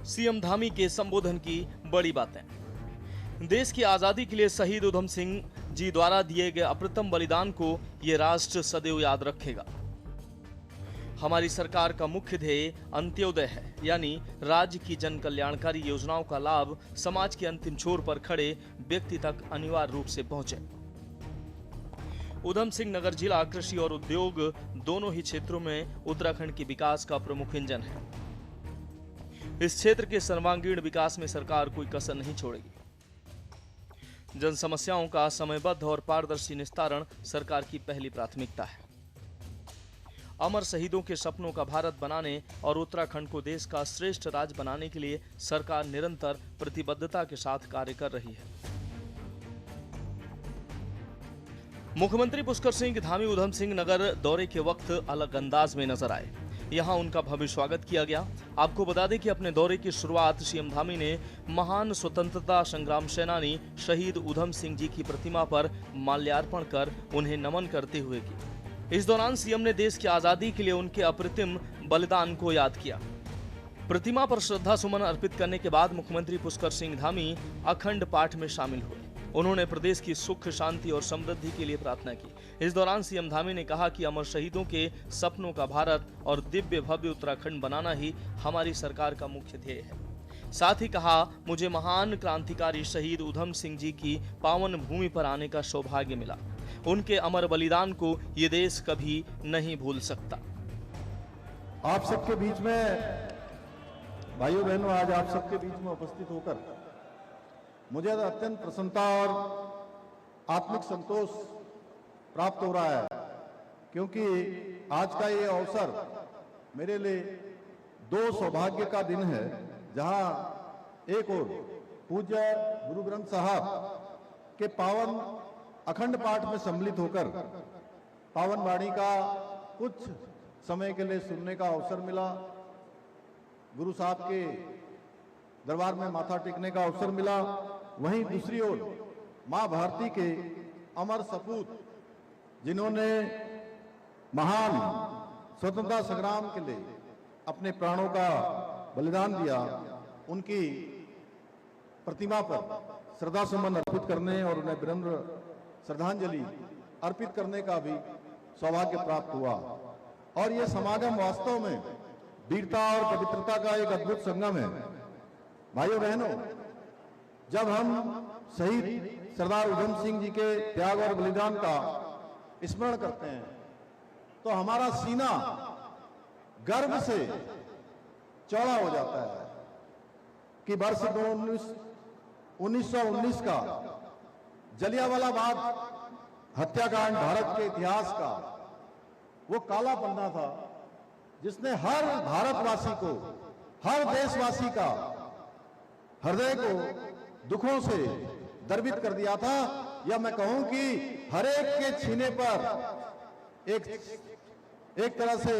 CM Dhami के संबोधन की बड़ी बातें। देश की आजादी के लिए शहीद उधम सिंह जी द्वारा दिए गए अप्रतिम बलिदान को यह राष्ट्र सदैव याद रखेगा। हमारी सरकार का मुख्य ध्येय अंत्योदय है, यानी राज्य की जन कल्याणकारी योजनाओं का लाभ समाज के अंतिम छोर पर खड़े व्यक्ति तक अनिवार्य रूप से पहुंचे। उधम सिंह नगर जिला कृषि और उद्योग दोनों ही क्षेत्रों में उत्तराखंड के विकास का प्रमुख इंजन है। इस क्षेत्र के सर्वांगीण विकास में सरकार कोई कसर नहीं छोड़ेगी। जन समस्याओं का समयबद्ध और पारदर्शी निस्तारण सरकार की पहली प्राथमिकता है। अमर शहीदों के सपनों का भारत बनाने और उत्तराखंड को देश का श्रेष्ठ राज्य बनाने के लिए सरकार निरंतर प्रतिबद्धता के साथ कार्य कर रही है। मुख्यमंत्री पुष्कर सिंह धामी उधम सिंह नगर दौरे के वक्त अलग अंदाज में नजर आए। यहां उनका भव्य स्वागत किया गया। आपको बता दें कि अपने दौरे की शुरुआत सीएम धामी ने महान स्वतंत्रता संग्राम सेनानी शहीद उधम सिंह जी की प्रतिमा पर माल्यार्पण कर उन्हें नमन करते हुए की। इस दौरान सीएम ने देश की आजादी के लिए उनके अप्रतिम बलिदान को याद किया। प्रतिमा पर श्रद्धा सुमन अर्पित करने के बाद मुख्यमंत्री पुष्कर सिंह धामी अखंड पाठ में शामिल हुए। उन्होंने प्रदेश की सुख शांति और समृद्धि के लिए प्रार्थना की। इस दौरान सीएम धामी ने कहा कि अमर शहीदों के सपनों का भारत और दिव्य भव्य उत्तराखंड बनाना ही हमारी सरकार का मुख्य ध्येय है। साथ ही कहा, मुझे महान क्रांतिकारी शहीद उधम सिंह जी की पावन भूमि पर आने का सौभाग्य मिला। उनके अमर बलिदान को ये देश कभी नहीं भूल सकता। आप सबके बीच में भाइयों बहनों, आज आप सबके बीच में उपस्थित होकर मुझे अत्यंत प्रसन्नता और आत्मिक संतोष प्राप्त हो रहा है, क्योंकि आज का ये अवसर मेरे लिए दो सौभाग्य का दिन है। जहां एक ओर पूज्य गुरु ग्रंथ साहब के पावन अखंड पाठ में सम्मिलित होकर पावन वाणी का कुछ समय के लिए सुनने का अवसर मिला, गुरु साहब के दरबार में माथा टेकने का अवसर मिला। वहीं दूसरी ओर मां भारती के अमर सपूत, जिन्होंने महान स्वतंत्रता संग्राम के लिए अपने प्राणों का बलिदान दिया, उनकी प्रतिमा पर श्रद्धा सुमन अर्पित करने और उन्हें विनम्र श्रद्धांजलि अर्पित करने का भी सौभाग्य प्राप्त हुआ। और यह समागम वास्तव में वीरता और पवित्रता का एक अद्भुत संगम है। भाइयों बहनों, जब हम शहीद सरदार उधम सिंह जी के त्याग और बलिदान का स्मरण करते हैं तो हमारा सीना गर्व से चौड़ा हो जाता है कि वर्ष 1919 का जलियांवाला बाग हत्याकांड भारत के इतिहास का वो काला पन्ना था, जिसने हर भारतवासी को, हर देशवासी का हृदय को दुखों से द्रवित कर दिया था। या मैं कहूं कि हर एक के छीने पर एक तरह से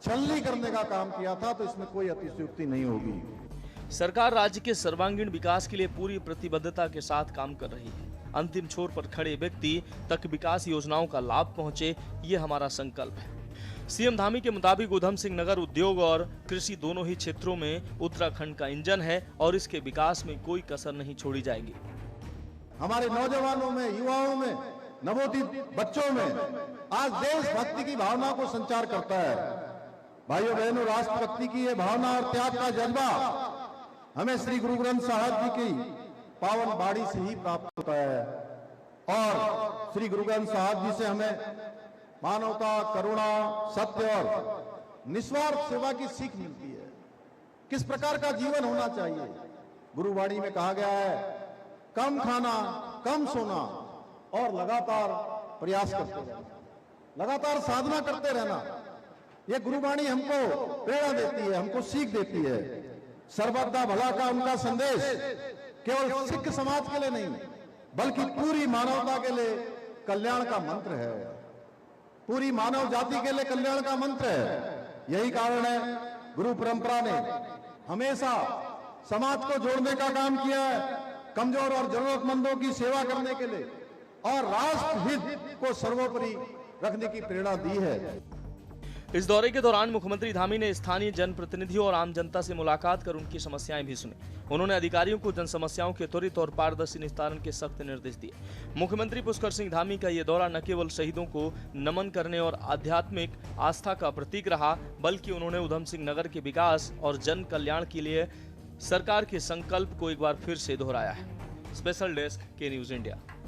छलनी करने का काम किया था। तो इसमें कोई अतिशयोक्ति नहीं होगी। सरकार राज्य के सर्वांगीण विकास के लिए पूरी प्रतिबद्धता के साथ काम कर रही है। अंतिम छोर पर खड़े व्यक्ति तक विकास योजनाओं का लाभ पहुंचे, ये हमारा संकल्प है। सीएम धामी के मुताबिक उधम सिंह नगर उद्योग और कृषि दोनों ही क्षेत्रों में उत्तराखंड का इंजन है और इसके विकास में कोई कसर नहीं छोड़ी जाएगी। हमारे नौजवानों में, युवाओं में, नवोदित बच्चों में आज देशभक्ति की भावना को संचार करता है। भाइयों बहनों, राष्ट्रभक्ति की यह भावना और त्याग का जज्बा हमें श्री गुरु ग्रंथ साहब जी की पावन बाणी से ही प्राप्त होता है। और श्री गुरु ग्रंथ साहब जी से हमें मानवता, करुणा, सत्य और निस्वार्थ सेवा की सीख मिलती है। किस प्रकार का जीवन होना चाहिए। गुरुवाणी में कहा गया है, कम खाना, कम सोना और लगातार प्रयास करते रहना, लगातार साधना करते रहना। यह गुरुवाणी हमको प्रेरणा देती है, हमको सीख देती है। सर्वदा भला का उनका संदेश केवल सिख समाज के लिए नहीं, बल्कि पूरी मानवता के लिए कल्याण का मंत्र है। पूरी मानव जाति के लिए कल्याण का मंत्र है। यही कारण है गुरु परंपरा ने हमेशा समाज को जोड़ने का काम किया है, कमजोर और जरूरतमंदों की सेवा करने के लिए, और राष्ट्र हित को सर्वोपरि रखने की प्रेरणा दी है। इस दौरे के दौरान मुख्यमंत्री धामी ने स्थानीय जनप्रतिनिधियों और आम जनता से मुलाकात कर उनकी समस्याएं भी सुनी। उन्होंने अधिकारियों को जन समस्याओं के त्वरित और पारदर्शी निस्तारण के सख्त निर्देश दिए। मुख्यमंत्री पुष्कर सिंह धामी का यह दौरा न केवल शहीदों को नमन करने और आध्यात्मिक आस्था का प्रतीक रहा, बल्कि उन्होंने उधम सिंह नगर के विकास और जन कल्याण के लिए सरकार के संकल्प को एक बार फिर से दोहराया है। स्पेशल डेस्क के न्यूज इंडिया।